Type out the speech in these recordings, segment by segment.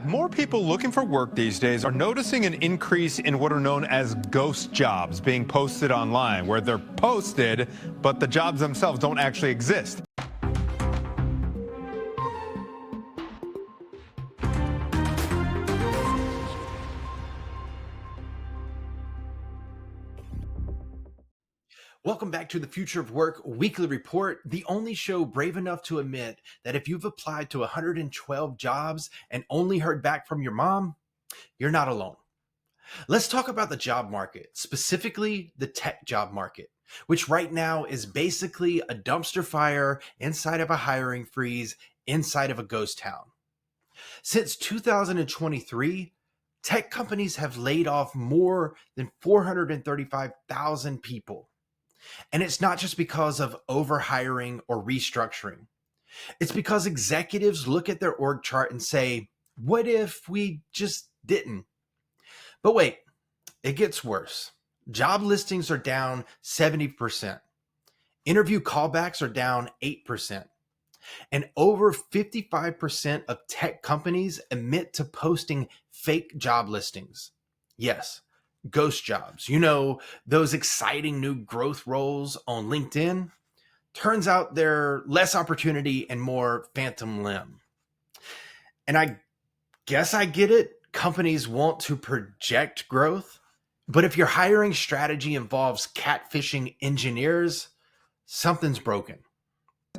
More people looking for work these days are noticing an increase in what are known as ghost jobs being posted online, where they're posted, but the jobs themselves don't actually exist. Welcome back to the Future of Work Weekly Report, the only show brave enough to admit that if you've applied to 112 jobs and only heard back from your mom, you're not alone. Let's talk about the job market, specifically the tech job market, which right now is basically a dumpster fire inside of a hiring freeze inside of a ghost town. Since 2023, tech companies have laid off more than 435,000 people. And it's not just because of overhiring or restructuring. It's because executives look at their org chart and say, what if we just didn't? But wait, it gets worse. Job listings are down 70%. Interview callbacks are down 8%. And over 55% of tech companies admit to posting fake job listings. Yes, ghost jobs. You know, those exciting new growth roles on LinkedIn. Turns out they're less opportunity and more phantom limb. And I guess I get it. Companies want to project growth. But if your hiring strategy involves catfishing engineers, something's broken.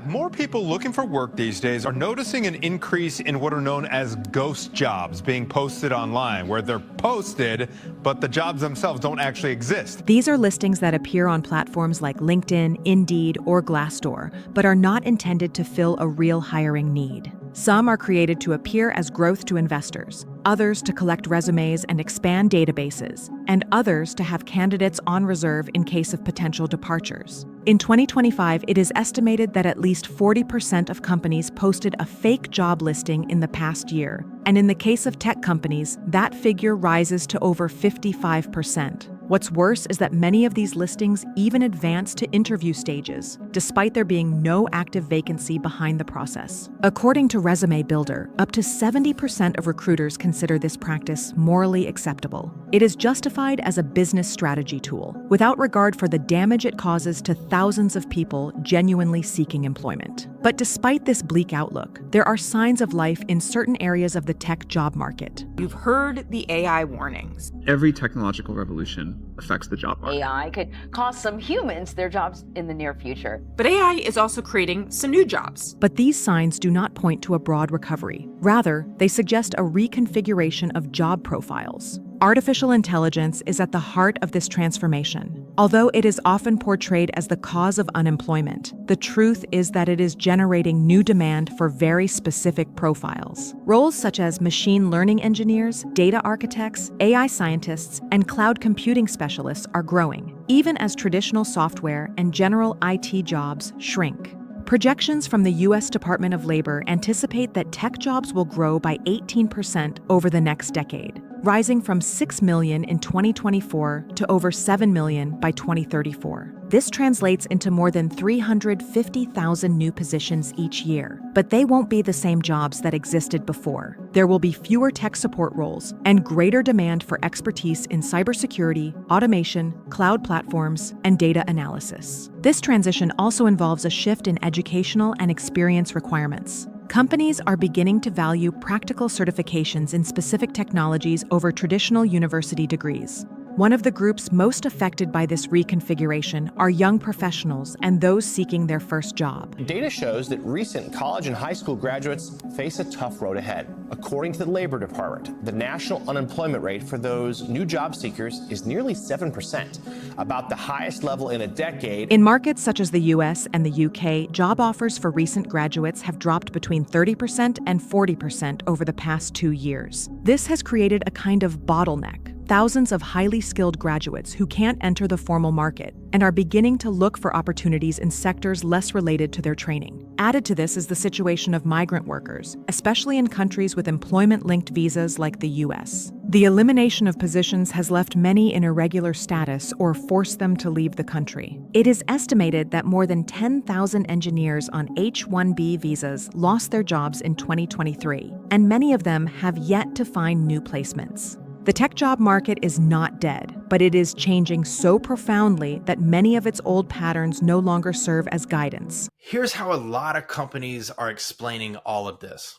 More people looking for work these days are noticing an increase in what are known as ghost jobs being posted online, where they're posted, but the jobs themselves don't actually exist. These are listings that appear on platforms like LinkedIn, Indeed, or Glassdoor, but are not intended to fill a real hiring need. Some are created to appear as growth to investors, others to collect resumes and expand databases, and others to have candidates on reserve in case of potential departures. In 2025, it is estimated that at least 40% of companies posted a fake job listing in the past year, and in the case of tech companies, that figure rises to over 55%. What's worse is that many of these listings even advance to interview stages, despite there being no active vacancy behind the process. According to Resume Builder, up to 70% of recruiters consider this practice morally acceptable. It is justified as a business strategy tool, without regard for the damage it causes to thousands of people genuinely seeking employment. But despite this bleak outlook, there are signs of life in certain areas of the tech job market. You've heard the AI warnings. Every technological revolution affects the job market. AI could cost some humans their jobs in the near future. But AI is also creating some new jobs. But these signs do not point to a broad recovery. Rather, they suggest a reconfiguration of job profiles. Artificial intelligence is at the heart of this transformation. Although it is often portrayed as the cause of unemployment, the truth is that it is generating new demand for very specific profiles. Roles such as machine learning engineers, data architects, AI scientists, and cloud computing specialists are growing, even as traditional software and general IT jobs shrink. Projections from the U.S. Department of Labor anticipate that tech jobs will grow by 18% over the next decade, rising from 6 million in 2024 to over 7 million by 2034. This translates into more than 350,000 new positions each year, but they won't be the same jobs that existed before. There will be fewer tech support roles and greater demand for expertise in cybersecurity, automation, cloud platforms, and data analysis. This transition also involves a shift in educational and experience requirements. Companies are beginning to value practical certifications in specific technologies over traditional university degrees. One of the groups most affected by this reconfiguration are young professionals and those seeking their first job. Data shows that recent college and high school graduates face a tough road ahead. According to the Labor Department, the national unemployment rate for those new job seekers is nearly 7%, about the highest level in a decade. In markets such as the US and the UK, job offers for recent graduates have dropped between 30% and 40% over the past 2 years. This has created a kind of bottleneck. thousands of highly skilled graduates who can't enter the formal market and are beginning to look for opportunities in sectors less related to their training. Added to this is the situation of migrant workers, especially in countries with employment-linked visas like the US. The elimination of positions has left many in irregular status or forced them to leave the country. It is estimated that more than 10,000 engineers on H-1B visas lost their jobs in 2023, and many of them have yet to find new placements. The tech job market is not dead, but it is changing so profoundly that many of its old patterns no longer serve as guidance. Here's how a lot of companies are explaining all of this.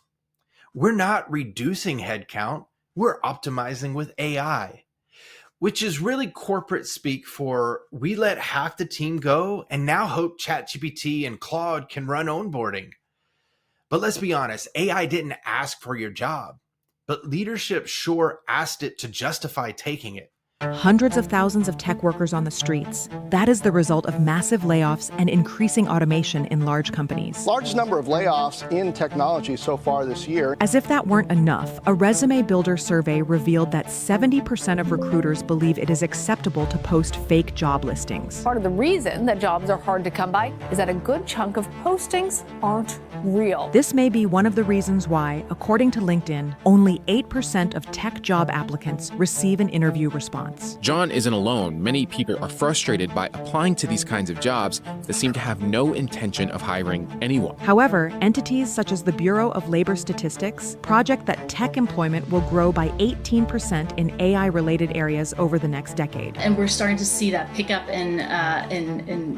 We're not reducing headcount, we're optimizing with AI, which is really corporate speak for we let half the team go and now hope ChatGPT and Claude can run onboarding. But let's be honest, AI didn't ask for your job, but leadership sure asked it to justify taking it. Hundreds of thousands of tech workers on the streets. That is the result of massive layoffs and increasing automation in large companies. Largest number of layoffs in technology so far this year. As if that weren't enough, a resume builder survey revealed that 70% of recruiters believe it is acceptable to post fake job listings. Part of the reason that jobs are hard to come by is that a good chunk of postings aren't real. This may be one of the reasons why, according to LinkedIn, only 8% of tech job applicants receive an interview response. John isn't alone. Many people are frustrated by applying to these kinds of jobs that seem to have no intention of hiring anyone. However, entities such as the Bureau of Labor Statistics project that tech employment will grow by 18% in AI-related areas over the next decade. And we're starting to see that pick up in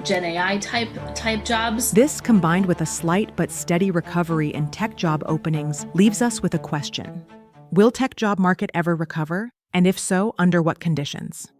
Gen AI type jobs. This, combined with a slight but steady recovery in tech job openings, leaves us with a question. Will tech job market ever recover? And if so, under what conditions?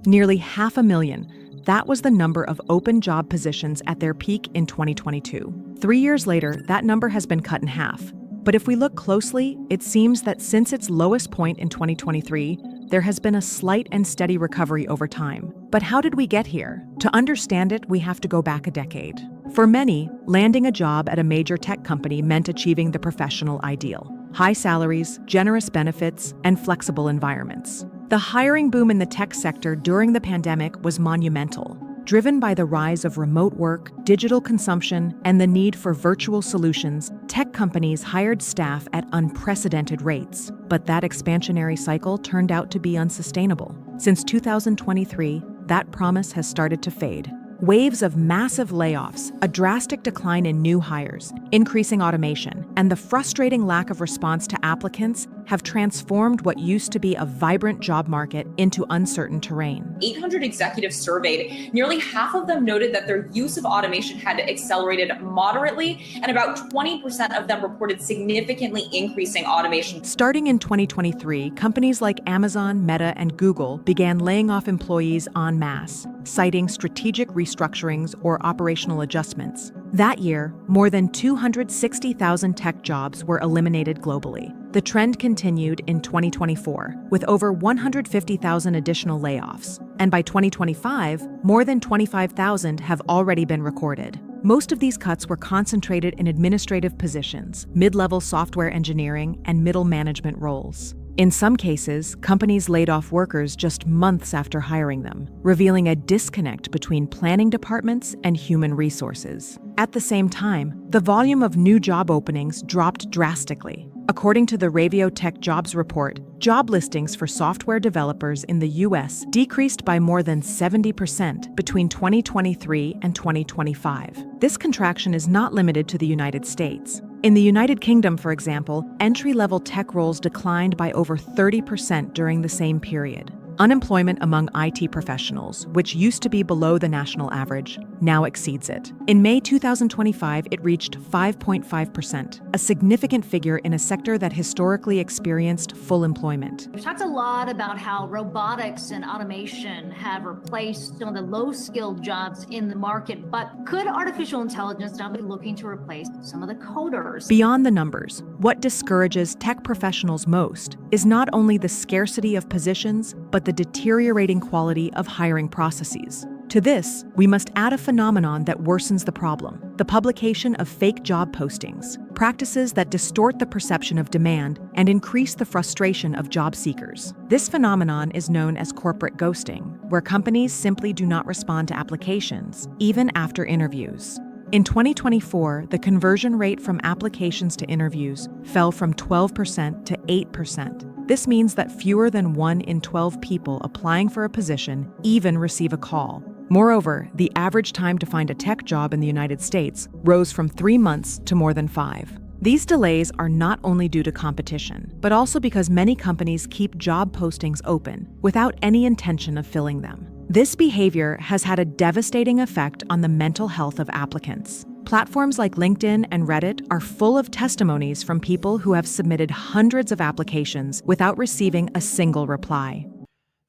Nearly 500,000. That was the number of open job positions at their peak in 2022. 3 years later, that number has been cut in half. But if we look closely, it seems that since its lowest point in 2023, there has been a slight and steady recovery over time. But how did we get here? To understand it, we have to go back a decade. For many, landing a job at a major tech company meant achieving the professional ideal. High salaries, generous benefits, and flexible environments. The hiring boom in the tech sector during the pandemic was monumental, driven by the rise of remote work, digital consumption, and the need for virtual solutions. Tech companies hired staff at unprecedented rates, but that expansionary cycle turned out to be unsustainable. Since 2023, that promise has started to fade. Waves of massive layoffs, a drastic decline in new hires, increasing automation, and the frustrating lack of response to applicants have transformed what used to be a vibrant job market into uncertain terrain. 800 executives surveyed, nearly half of them noted that their use of automation had accelerated moderately, and about 20% of them reported significantly increasing automation. Starting in 2023, companies like Amazon, Meta, and Google began laying off employees en masse, citing strategic restructurings or operational adjustments. That year, more than 260,000 tech jobs were eliminated globally. The trend continued in 2024, with over 150,000 additional layoffs. And by 2025, more than 25,000 have already been recorded. Most of these cuts were concentrated in administrative positions, mid-level software engineering, and middle management roles. In some cases, companies laid off workers just months after hiring them, revealing a disconnect between planning departments and human resources. At the same time, the volume of new job openings dropped drastically. According to the Ravio Tech Jobs Report, job listings for software developers in the U.S. decreased by more than 70% between 2023 and 2025. This contraction is not limited to the United States. In the United Kingdom, for example, entry-level tech roles declined by over 30% during the same period. Unemployment among IT professionals, which used to be below the national average, now exceeds it. In May 2025, it reached 5.5%, a significant figure in a sector that historically experienced full employment. We've talked a lot about how robotics and automation have replaced some of the low-skilled jobs in the market, but could artificial intelligence now be looking to replace some of the coders? Beyond the numbers, what discourages tech professionals most is not only the scarcity of positions, but the deteriorating quality of hiring processes. To this, we must add a phenomenon that worsens the problem: the publication of fake job postings, practices that distort the perception of demand and increase the frustration of job seekers. This phenomenon is known as corporate ghosting, where companies simply do not respond to applications, even after interviews. In 2024, the conversion rate from applications to interviews fell from 12% to 8%. This means that fewer than 1 in 12 people applying for a position even receive a call. Moreover, the average time to find a tech job in the United States rose from 3 months to more than 5. These delays are not only due to competition, but also because many companies keep job postings open without any intention of filling them. This behavior has had a devastating effect on the mental health of applicants. Platforms like LinkedIn and Reddit are full of testimonies from people who have submitted hundreds of applications without receiving a single reply.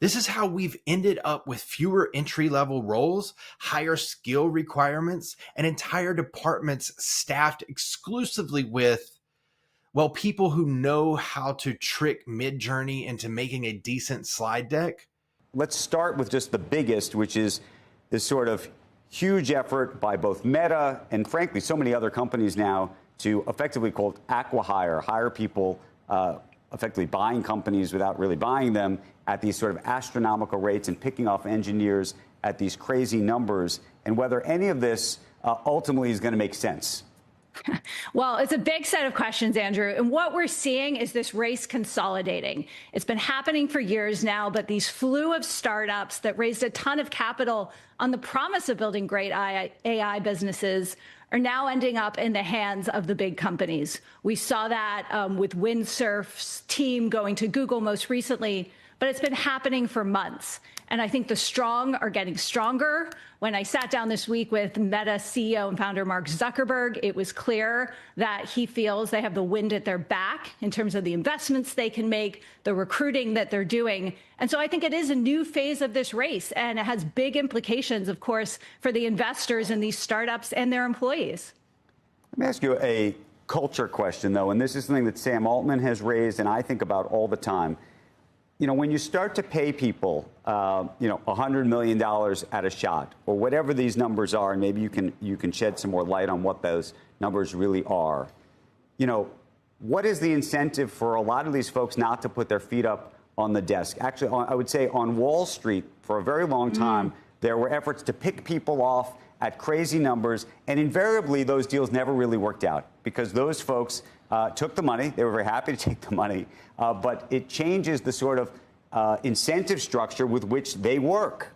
This is how we've ended up with fewer entry-level roles, higher skill requirements, and entire departments staffed exclusively with, well, people who know how to trick Midjourney into making a decent slide deck. Let's start with just the biggest, which is this sort of huge effort by both Meta and, frankly, so many other companies now to effectively called acqui-hire, hire people, effectively buying companies without really buying them at these sort of astronomical rates and picking off engineers at these crazy numbers, and whether any of this ultimately is going to make sense. Well, it's a big set of questions, Andrew. And what we're seeing is this race consolidating. It's been happening for years now, but these slew of startups that raised a ton of capital on the promise of building great AI businesses are now ending up in the hands of the big companies. We saw that with Windsurf's team going to Google most recently, but it's been happening for months. And I think the strong are getting stronger. When I sat down this week with Meta CEO and founder Mark Zuckerberg, it was clear that he feels they have the wind at their back in terms of the investments they can make, the recruiting that they're doing. And so I think it is a new phase of this race, and it has big implications, of course, for the investors in these startups and their employees. Let me ask you a culture question, though, and this is something that Sam Altman has raised and I think about all the time. You know, when you start to pay people, $100 million at a shot, or whatever these numbers are, and maybe you can shed some more light on what those numbers really are. You know, what is the incentive for a lot of these folks not to put their feet up on the desk? Actually, I would say on Wall Street for a very long time, there were efforts to pick people off at crazy numbers, and invariably those deals never really worked out because those folks took the money. They were very happy to take the money, but it changes the sort of incentive structure with which they work.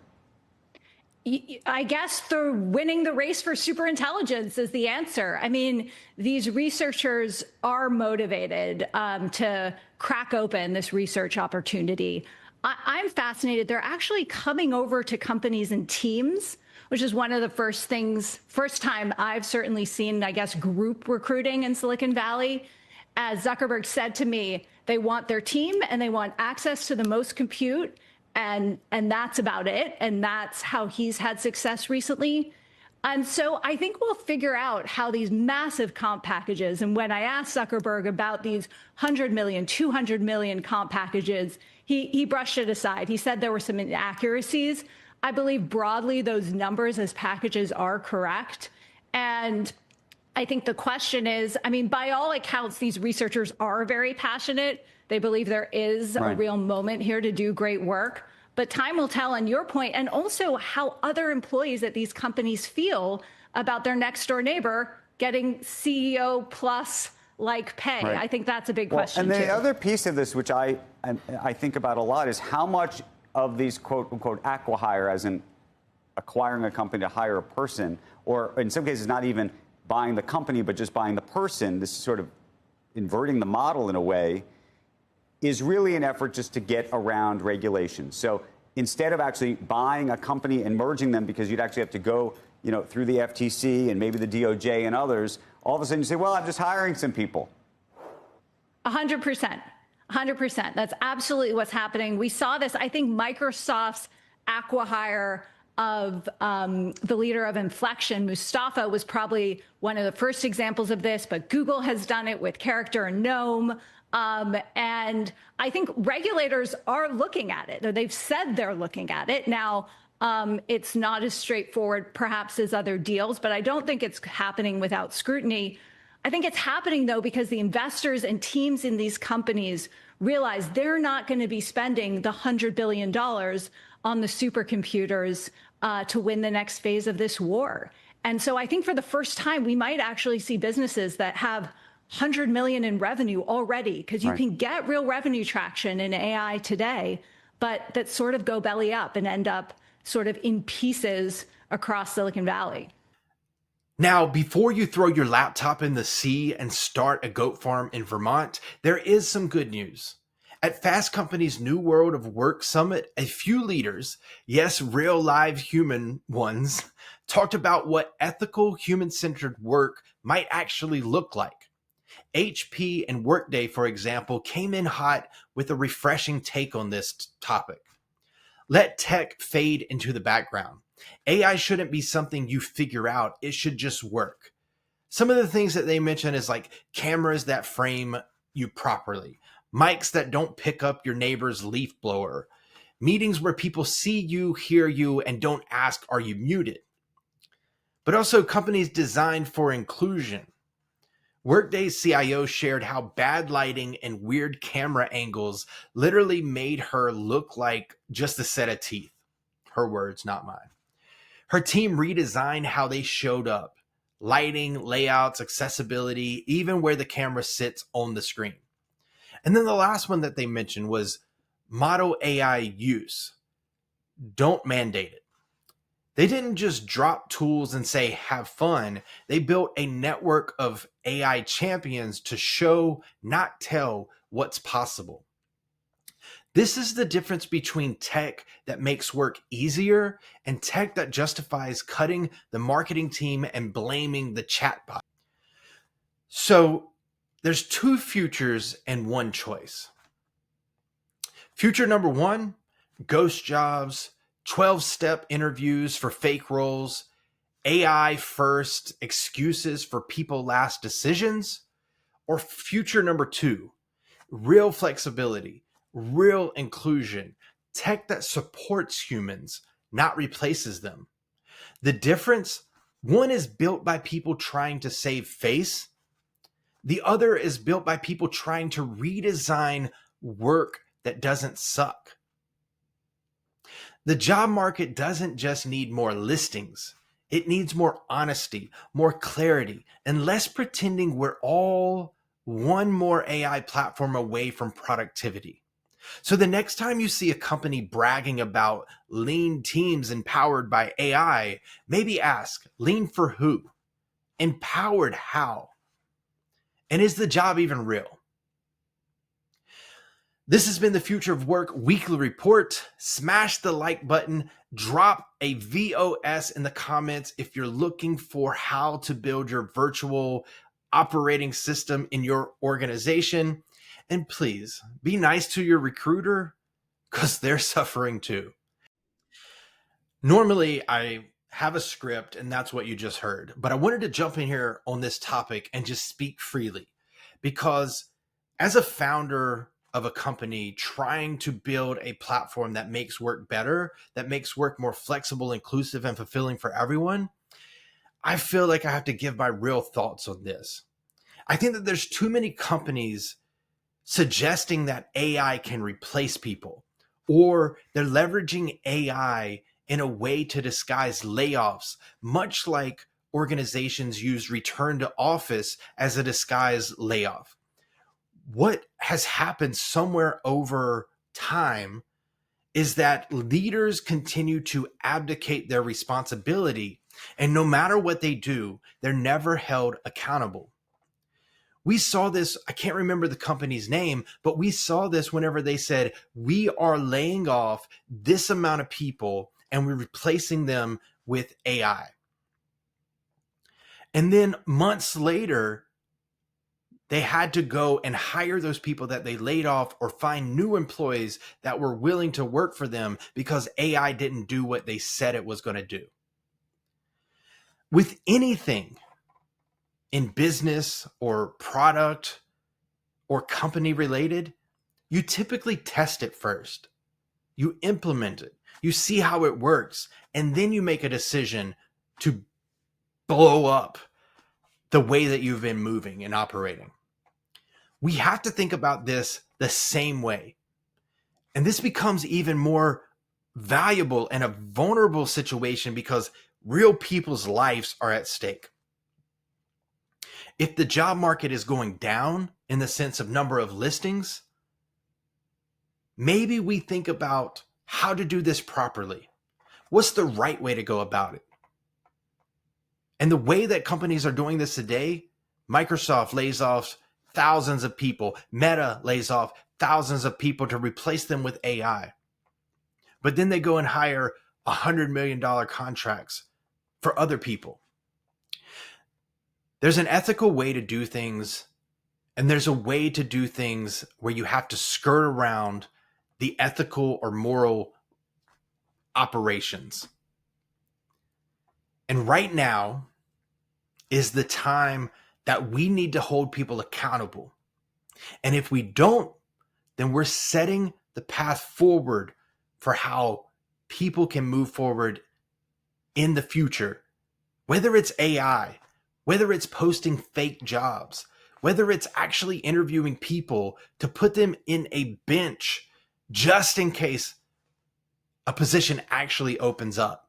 I guess they're winning the race for superintelligence is the answer. I mean, these researchers are motivated to crack open this research opportunity. I'm fascinated. They're actually coming over to companies in teams, which is one of the first time I've certainly seen, I guess, group recruiting in Silicon Valley. As Zuckerberg said to me, they want their team and they want access to the most compute, and that's about it. And that's how he's had success recently. And so I think we'll figure out how these massive comp packages, and when I asked Zuckerberg about these 100 million, 200 million comp packages, he brushed it aside. He said there were some inaccuracies. I believe broadly those numbers as packages are correct. And I think the question is, I mean, by all accounts, these researchers are very passionate. They believe there is a real moment here to do great work. But time will tell on your point, and also how other employees at these companies feel about their next door neighbor getting CEO plus like pay. Right. I think that's a big question, and the too. other piece of this, which I think about a lot, is how much of these quote-unquote acqui-hire, as in acquiring a company to hire a person, or in some cases not even buying the company, but just buying the person, this is sort of inverting the model in a way, is really an effort just to get around regulation. So instead of actually buying a company and merging them, because you'd actually have to go, through the FTC and maybe the DOJ and others, all of a sudden you say, well, I'm just hiring some people. 100%. 100%. That's absolutely what's happening. We saw this. I think Microsoft's acqui-hire of the leader of Inflection, Mustafa, was probably one of the first examples of this, but Google has done it with Character and Gnome. And I think regulators are looking at it. They've said they're looking at it. Now, It's not as straightforward, perhaps, as other deals, but I don't think it's happening without scrutiny. I think it's happening, though, because the investors and teams in these companies realize they're not going to be spending the $100 billion on the supercomputers to win the next phase of this war. And so I think for the first time, we might actually see businesses that have 100 million in revenue already, because you can get real revenue traction in AI today, but that sort of go belly up and end up sort of in pieces across Silicon Valley. Now, before you throw your laptop in the sea and start a goat farm in Vermont, there is some good news. At Fast Company's New World of Work Summit, a few leaders, yes, real live human ones, talked about what ethical, human-centered work might actually look like. HP and Workday, for example, came in hot with a refreshing take on this topic. Let tech fade into the background. AI shouldn't be something you figure out. It should just work. Some of the things that they mention is like cameras that frame you properly, mics that don't pick up your neighbor's leaf blower, meetings where people see you, hear you, and don't ask, are you muted? But also companies designed for inclusion. Workday's CIO shared how bad lighting and weird camera angles literally made her look like just a set of teeth. Her words, not mine. Her team redesigned how they showed up. Lighting, layouts, accessibility, even where the camera sits on the screen. And then the last one that they mentioned was model AI use. Don't mandate it. They didn't just drop tools and say, have fun. They built a network of AI champions to show, not tell, what's possible. This is the difference between tech that makes work easier and tech that justifies cutting the marketing team and blaming the chatbot. So there's two futures and one choice. Future number one, ghost jobs, 12-step interviews for fake roles, AI first, excuses for people last decisions. Or future number two, real flexibility, real inclusion, tech that supports humans, not replaces them. The difference, one is built by people trying to save face. The other is built by people trying to redesign work that doesn't suck. The job market doesn't just need more listings. It needs more honesty, more clarity, and less pretending we're all one more AI platform away from productivity. So the next time you see a company bragging about lean teams empowered by AI, maybe ask, lean for who? Empowered how? And is the job even real? This has been the Future of Work Weekly Report. Smash the like button, drop a VOS in the comments if you're looking for how to build your virtual operating system in your organization. And please be nice to your recruiter because they're suffering too. Normally, I have a script and that's what you just heard, but I wanted to jump in here on this topic and just speak freely because as a founder of a company trying to build a platform that makes work better, that makes work more flexible, inclusive, and fulfilling for everyone, I feel like I have to give my real thoughts on this. I think that there's too many companies suggesting that AI can replace people, or they're leveraging AI in a way to disguise layoffs, much like organizations use return to office as a disguised layoff. What has happened somewhere over time is that leaders continue to abdicate their responsibility, and no matter what they do, they're never held accountable. We saw this, I can't remember the company's name, but we saw this whenever they said, we are laying off this amount of people and we're replacing them with AI. And then months later, they had to go and hire those people that they laid off or find new employees that were willing to work for them because AI didn't do what they said it was going to do. With anything in business or product or company related, you typically test it first. You implement it. You see how it works, and then you make a decision to blow up the way that you've been moving and operating. We have to think about this the same way. And this becomes even more valuable in a vulnerable situation because real people's lives are at stake. If the job market is going down in the sense of number of listings, maybe we think about how to do this properly. What's the right way to go about it? And the way that companies are doing this today, Microsoft lays off thousands of people. Meta lays off thousands of people to replace them with AI. But then they go and hire $100 million contracts for other people. There's an ethical way to do things, and there's a way to do things where you have to skirt around the ethical or moral operations. And right now is the time that we need to hold people accountable. And if we don't, then we're setting the path forward for how people can move forward in the future. Whether it's AI, whether it's posting fake jobs, whether it's actually interviewing people to put them in a bench just in case a position actually opens up.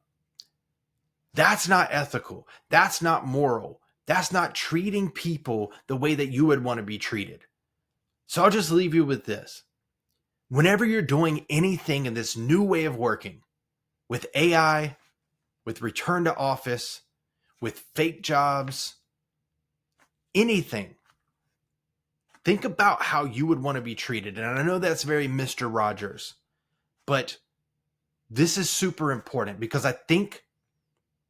That's not ethical. That's not moral. That's not treating people the way that you would want to be treated. So I'll just leave you with this. Whenever you're doing anything in this new way of working, with AI, with return to office, with fake jobs, anything, think about how you would want to be treated. And I know that's very Mr. Rogers, but this is super important because I think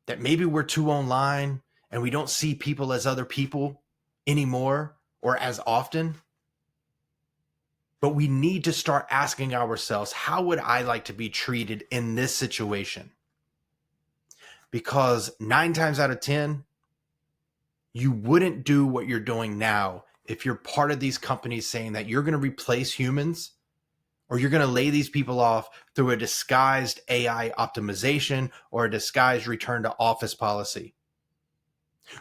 that maybe we're too online and we don't see people as other people anymore or as often. But we need to start asking ourselves, how would I like to be treated in this situation? Because 9 times out of 10, you wouldn't do what you're doing now if you're part of these companies saying that you're going to replace humans or you're going to lay these people off through a disguised AI optimization or a disguised return to office policy.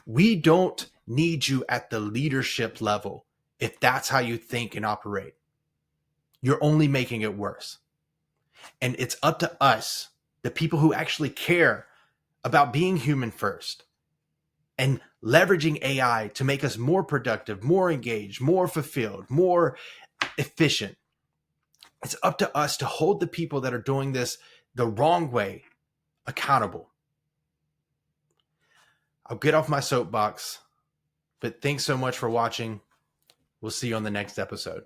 We don't need you at the leadership level if that's how you think and operate. You're only making it worse. And it's up to us, the people who actually care about being human first and leveraging AI to make us more productive, more engaged, more fulfilled, more efficient. It's up to us to hold the people that are doing this the wrong way accountable. I'll get off my soapbox, but thanks so much for watching. We'll see you on the next episode.